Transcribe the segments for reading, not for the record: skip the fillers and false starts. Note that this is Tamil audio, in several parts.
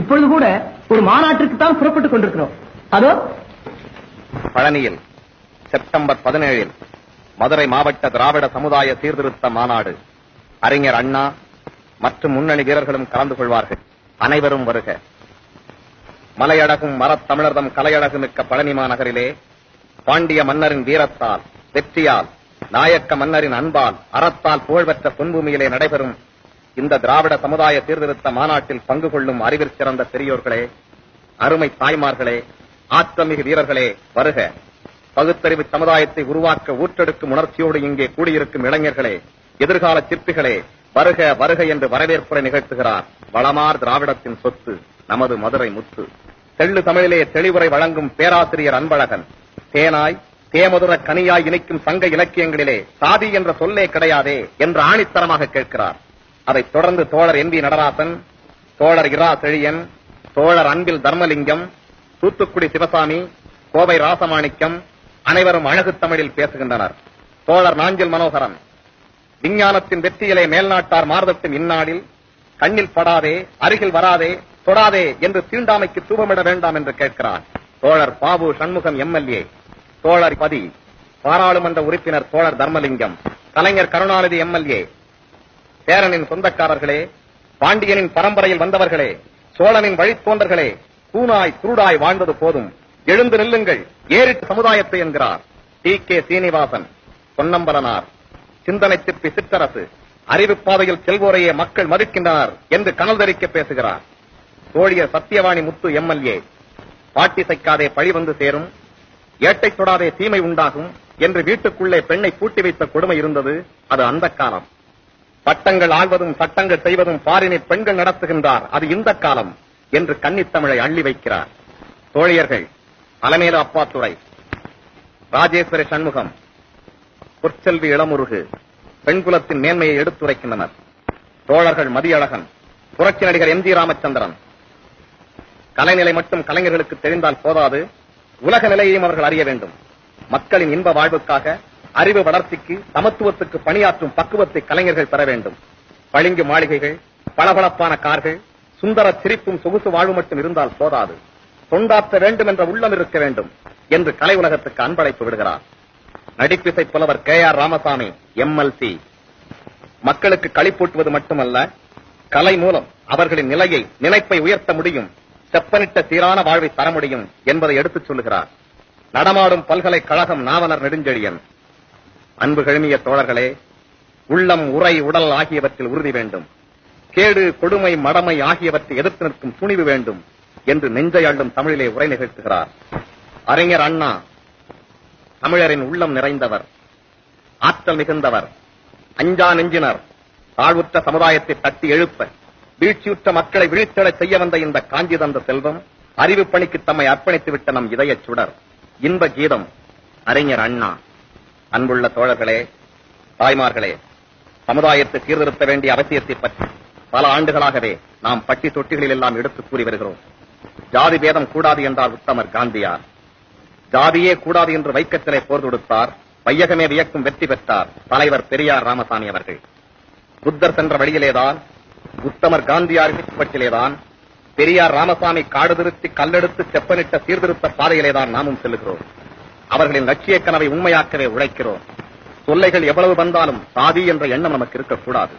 இப்பொழுது கூட ஒரு மாநாட்டிற்கு தான் புறப்பட்டுக் கொண்டிருக்கிறோம். அதோ பழனியில் செப்டம்பர் 17 மதுரை மாவட்ட திராவிட சமுதாய சீர்திருத்த மாநாடு. அறிஞர் அண்ணா மற்றும் முன்னணி வீரர்களும் கலந்து கொள்வார்கள். அனைவரும் வருக. மலையழகும் மரத்தமிழர்தம் கலையழகு மிக்க பழனி மாநகரிலே பாண்டிய மன்னரின் வீரத்தால், வெற்றியால், நாயக்க மன்னரின் அன்பால், அறத்தால் புகழ்பெற்ற பொன்பூமியிலே நடைபெறும் இந்த திராவிட சமுதாய சீர்திருத்த மாநாட்டில் பங்கு கொள்ளும் அறிவிற் சிறந்த பெரியோர்களே, அருமை தாய்மார்களே, ஆற்றமிகு வீரர்களே, வருக. பகுத்தறிவு சமுதாயத்தை உருவாக்க ஊற்றெடுக்கும் உணர்ச்சியோடு இங்கே கூடியிருக்கும் இளைஞர்களே, எதிர்கால சிற்பிகளே, வருக வருக என்று வரவேற்புரை நிகழ்த்துகிறார் வளமார் திராவிடத்தின் சொத்து நமது மதுரை முத்து. தெள்ளு தமிழிலே தெளிவுரை வழங்கும் பேராசிரியர் அன்பழகன். தேனாய் தேமதுர கனியாய் இணைக்கும் சங்க இலக்கியங்களிலே சாதி என்ற சொல்லே கிடையாதே என்று ஆணித்தரமாக கேட்கிறார். அதைத் தொடர்ந்து தோழர் என் வி நடராசன், தோழர் இரா செழியன், தோழர் அன்பில் தர்மலிங்கம், தூத்துக்குடி சிவசாமி, கோவை ராசமாணிக்கம் அனைவரும் அழகு தமிழில் பேசுகின்றனர். தோழர் நாஞ்சில் மனோகரன் விஞ்ஞானத்தின் வெற்றியிலே மேல்நாட்டார் மாறுதட்டும் இந்நாளில் கண்ணில் படாதே, அருகில் வராதே, தொடாதே என்று தீண்டாமைக்கு தூபமிட வேண்டாம் என்று கேட்கிறார். தோழர் பாபு சண்முகம் எம்எல்ஏ, தோழர் பதி பாராளுமன்ற உறுப்பினர் தோழர் தர்மலிங்கம், கலைஞர் கருணாநிதி எம்எல்ஏ, சேரனின் சொந்தக்காரர்களே, பாண்டியனின் பரம்பரையில் வந்தவர்களே, சோழனின் வழித்தோன்றர்களே, கூனாய் குருடாய் வாழ்ந்தது போதும், எழுந்து நில்லுங்கள், ஏறிட்டு சமுதாயத்தை என்கிறார். டி.கே. சீனிவாசன், பொன்னம்பலனார், சிந்தனை சிற்பி சிற்றரசு, அறிவு பாதையில் செல்வோரையே மக்கள் மதிக்கின்றனர் என்று கனல் தரிக்க பேசுகிறார். தோழியர் சத்தியவாணி முத்து எம்எல்ஏ, பாட்டி சைக்காதே பழி வந்து சேரும், ஏட்டை தொடாதே தீமை உண்டாகும் என்று வீட்டுக்குள்ளே பெண்ணை பூட்டி வைத்த கொடுமை இருந்தது. அது அந்த காலம். பட்டங்கள் ஆள்வதும் சட்டங்கள் செய்வதும் பாரினை பெண்கள் நடத்துகின்றார், அது இந்த காலம் என்று கன்னித்தமிழை அள்ளி வைக்கிறார். தோழியர்கள் அலமேலு அப்பாத்துறை, ராஜேஸ்வரி சண்முகம், பொற்செல்வி இளமுருகு பெண்குலத்தின் மேன்மையை எடுத்துரைக்கின்றனர். தோழர்கள் மதியழகன், புரட்சி நடிகர் எம். ஜி. ராமச்சந்திரன். கலைநிலை மட்டும் கலைஞர்களுக்கு தெரிந்தால் போதாது, உலக நிலையையும் அவர்கள் அறிய வேண்டும். மக்களின் இன்ப வாழ்வுக்காக, அறிவு வளர்ச்சிக்கு, சமத்துவத்துக்கு பணியாற்றும் பக்குவத்தை கலைஞர்கள் பெற வேண்டும். பளிங்கு மாளிகைகள், பளபளப்பான கார்கள், சுந்தர சிரிப்பும் சொகுசு வாழ்வு மட்டும் இருந்தால் போதாது, தொண்டாற்ற வேண்டும் என்ற உள்ளம் இருக்க வேண்டும் என்று கலை உலகத்துக்கு அன்பழைப்பு விடுகிறார். நடிப்பிசை புலவர் கே.ஆர். ராமசாமி எம்எல்சி. மக்களுக்கு களிப்பூட்டுவது மட்டுமல்ல, கலை மூலம் அவர்களின் நிலையை, நினைப்பை உயர்த்த முடியும், செப்பனிட்ட சீரான வாழ்வை தர முடியும் என்பதை எடுத்துச் சொல்லுகிறார். நடமாடும் பல்கலைக்கழகம் நாவலர் நெடுஞ்செழியன். அன்பு கழுமிய தோழர்களே, உள்ளம், உரை, உடல் ஆகியவற்றில் உறுதி வேண்டும். கேடு, கொடுமை, மடமை ஆகியவற்றை எதிர்த்து நிற்கும் துணிவு வேண்டும் என்று நெஞ்சை அள்ளும் தமிழிலே உரை நிகழ்த்துகிறார். அறிஞர் அண்ணா தமிழரின் உள்ளம் நிறைந்தவர், ஆற்றல் மிகுந்தவர், அஞ்சா நெஞ்சினர், தாழ்வுற்ற சமுதாயத்தை தட்டி எழுப்ப, வீழ்ச்சியுற்ற மக்களை விழித்தெழச் செய்ய வந்த இந்த காஞ்சி தந்த செல்வம், அறிவு பணிக்கு தம்மை அர்ப்பணித்துவிட்ட நம் இதயச் சுடர், இன்ப கீதம் அறிஞர் அண்ணா. அன்புள்ள தோழர்களே, தாய்மார்களே, சமுதாயத்தை சீர்திருத்த வேண்டிய அவசியத்தை பற்றி பல ஆண்டுகளாகவே நாம் பட்டி தொட்டிகளில் எல்லாம் எடுத்துக் கூறி வருகிறோம். ஜாதி பேதம் கூடாது என்றார் உத்தமர் காந்தியார். ஜாதியே கூடாது என்று வைக்கத்திலே போர் தொடுத்தார். வையகமே வியக்கும் வெற்றி பெற்றார் தலைவர் பெரியார் ராமசாமி அவர்கள். புத்தர் சென்ற வழியிலேதான், உத்தமர் காந்தியார் பற்றிலேதான், பெரியார் ராமசாமி காடு திருத்தி கல்லெடுத்து செப்பனிட்ட சீர்திருத்த பாதையிலேதான் நாமும் செல்லுகிறோம். அவர்களின் லட்சிய கனவை உண்மையாக்கவே உழைக்கிறோம். தொல்லைகள் எவ்வளவு வந்தாலும் சாதி என்ற எண்ணம் நமக்கு இருக்கக்கூடாது.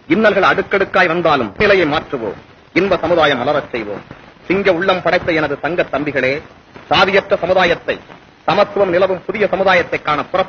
இன்னல்கள் அடுக்கடுக்காய் வந்தாலும் நிலையை மாற்றுவோம். இன்ப சமுதாயம் மலரச் செய்வோம். சிங்க உள்ளம் படைத்த எனது சங்க தம்பிகளே, சாதியற்ற சமுதாயத்தை, சமத்துவம் நிலவும் புதிய சமுதாயத்தை காண